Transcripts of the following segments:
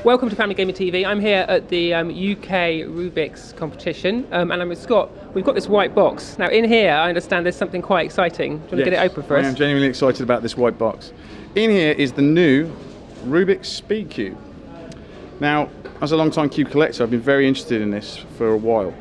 Welcome to Family Gamer TV. I'm here at the UK Rubik's competition, and I'm with Scott. We've got this white box. Now in here, I understand there's something quite exciting. Do you want to get it open for us? I am genuinely excited about this white box. In here is the new Rubik's Speed Cube. Now, as a long-time cube collector, I've been very interested in this for a while.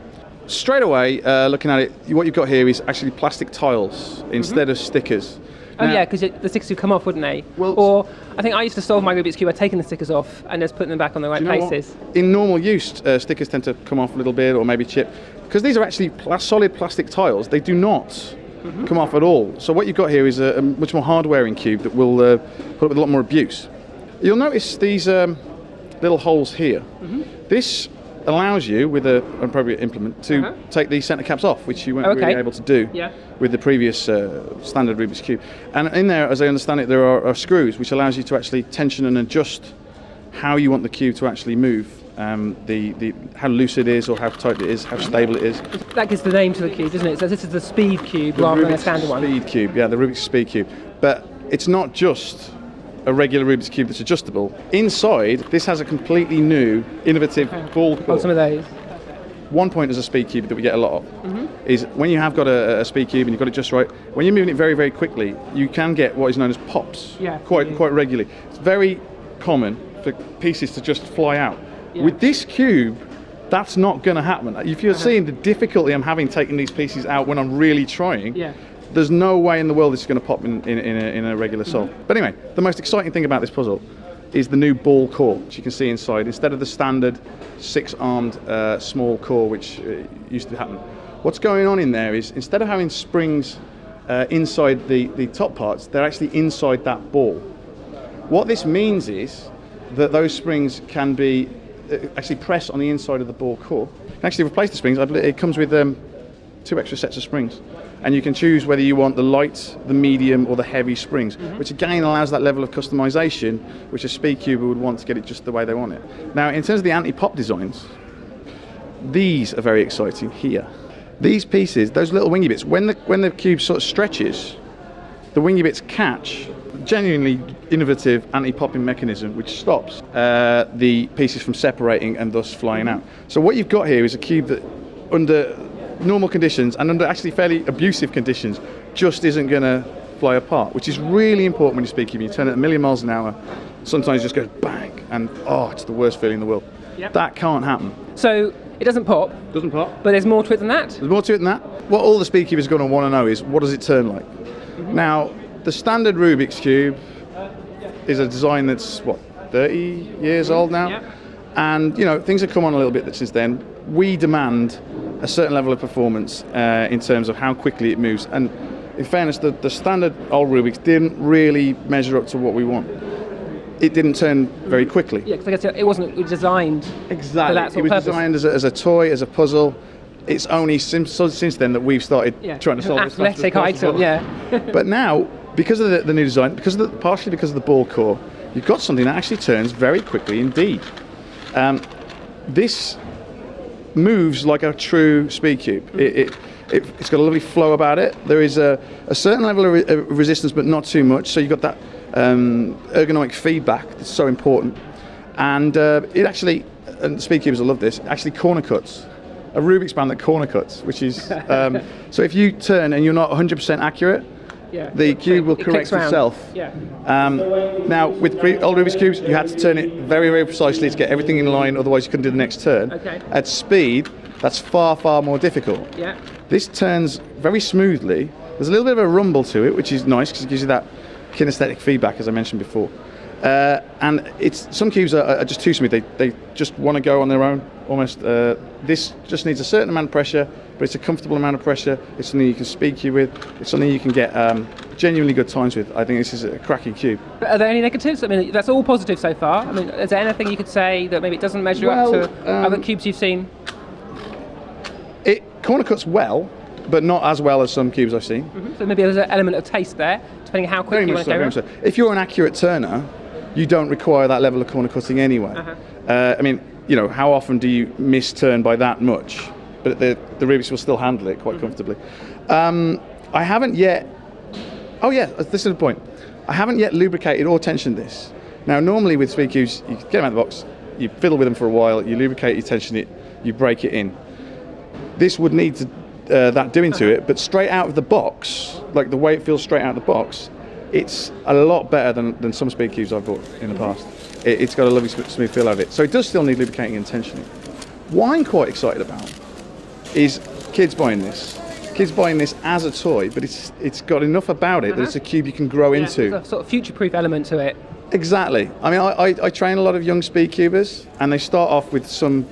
Straight away, looking at it, what you've got here is actually plastic tiles instead of stickers. Oh yeah, because the stickers would come off, wouldn't they? Well, or I think I used to solve my Rubik's Cube by taking the stickers off and just putting them back on the right places. In normal use, stickers tend to come off a little bit or maybe chip. Because these are actually solid plastic tiles, they do not come off at all. So what you've got here is a much more hard-wearing cube that will put up with a lot more abuse. You'll notice these little holes here. This allows you, with an appropriate implement, to take the centre caps off, which you weren't really able to do with the previous standard Rubik's Cube. And in there, as I understand it, there are screws, which allows you to actually tension and adjust how you want the cube to actually move, how loose it is or how tight it is, how stable it is. That gives the name to the cube, doesn't it? So this is the Speed Cube rather than a standard one. The Speed Cube, yeah, the Rubik's Speed Cube. But it's not just a regular Rubik's Cube that's adjustable. Inside, this has a completely new, innovative ball core. Oh, some of those. One point as a Speed Cube that we get a lot of is when you have got a Speed Cube and you've got it just right, when you're moving it very, very quickly, you can get what is known as pops quite regularly. It's very common for pieces to just fly out. With this cube, that's not going to happen. If you're seeing the difficulty I'm having taking these pieces out when I'm really trying, there's no way in the world this is going to pop in a regular solve. But anyway, the most exciting thing about this puzzle is the new ball core, which you can see inside, instead of the standard 6-armed small core, which used to happen. What's going on in there is, instead of having springs inside the top parts, they're actually inside that ball. What this means is that those springs can be actually pressed on the inside of the ball core. You can actually replace the springs. It comes with 2 extra sets of springs. And you can choose whether you want the light, the medium, or the heavy springs, which again allows that level of customization, which a Speed Cuber would want to get it just the way they want it. Now, in terms of the anti-pop designs, these are very exciting here. These pieces, those little wingy bits, when the cube sort of stretches, the wingy bits catch genuinely innovative anti-popping mechanism which stops the pieces from separating and thus flying out. So what you've got here is a cube that, under normal conditions and under actually fairly abusive conditions, just isn't going to fly apart, which is really important when you Speed Cube. You turn it a million miles an hour, sometimes it just goes bang, and it's the worst feeling in the world. That can't happen. So it doesn't pop. Doesn't pop. But there's more to it than that. There's more to it than that. What all the Speed Cubers are going to want to know is, what does it turn like? Now, the standard Rubik's Cube is a design that's, 30 years old now? And, things have come on a little bit since then. We demand a certain level of performance in terms of how quickly it moves. And in fairness, the standard old Rubik's didn't really measure up to what we want. It didn't turn very quickly. Yeah, because I guess it wasn't designed for that sort of purpose. It was designed as a toy, as a puzzle. It's only since then that we've started trying to solve this. Athletic item, But now, because of the new design, partially because of the ball core, you've got something that actually turns very quickly indeed. This moves like a true Speed Cube. It's got a lovely flow about it. There is a certain level of resistance, but not too much. So you've got that ergonomic feedback that's so important. And it actually, and Speed Cubers will love this, actually corner cuts. A Rubik's band that corner cuts, which is, so if you turn and you're not 100% accurate, the cube will correct itself. Now, with old Rubik's Cubes, you had to turn it very, very precisely to get everything in line, otherwise you couldn't do the next turn. At speed, that's far, far more difficult. This turns very smoothly. There's a little bit of a rumble to it, which is nice because it gives you that kinesthetic feedback, as I mentioned before. And some cubes are just too smooth. They just want to go on their own, almost. This just needs a certain amount of pressure, but it's a comfortable amount of pressure. It's something you can Speed Cube with. It's something you can get genuinely good times with. I think this is a cracking cube. Are there any negatives? I mean, that's all positive so far. I mean, is there anything you could say that maybe it doesn't measure up to other cubes you've seen? It corner cuts well, but not as well as some cubes I've seen. So maybe there's an element of taste there, depending how quick you want to go. If you're an accurate turner, you don't require that level of corner cutting anyway. I mean, how often do you miss turn by that much? But the Rubik's will still handle it quite comfortably. I haven't yet. Oh yeah, this is the point. I haven't yet lubricated or tensioned this. Now, normally with Speed Cubes, you get them out of the box, you fiddle with them for a while, you lubricate, you tension it, you break it in. This would need to, that doing to it, but straight out of the box, like the way it feels straight out of the box, it's a lot better than some speed cubes I've bought in the past. It's got a lovely smooth feel out of it. So it does still need lubricating and tensioning. What I'm quite excited about is kids buying this. Kids buying this as a toy, but it's got enough about it that it's a cube you can grow into. There's a sort of future-proof element to it. Exactly. I mean, I train a lot of young speed cubers, and they start off with some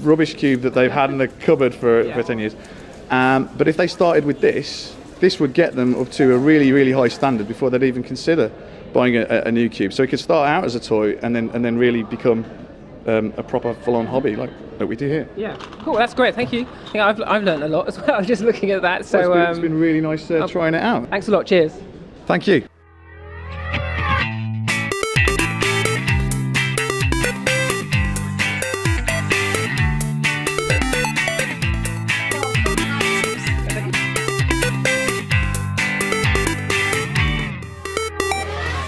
rubbish cube that they've had in the cupboard for 10 years. But if they started with this would get them up to a really, really high standard before they'd even consider buying a new cube. So it could start out as a toy and then really become a proper full-on hobby like we do here. Yeah, cool. That's great. Thank you. I think I've learned a lot as well just looking at that. So it's been really nice trying it out. Thanks a lot. Cheers. Thank you.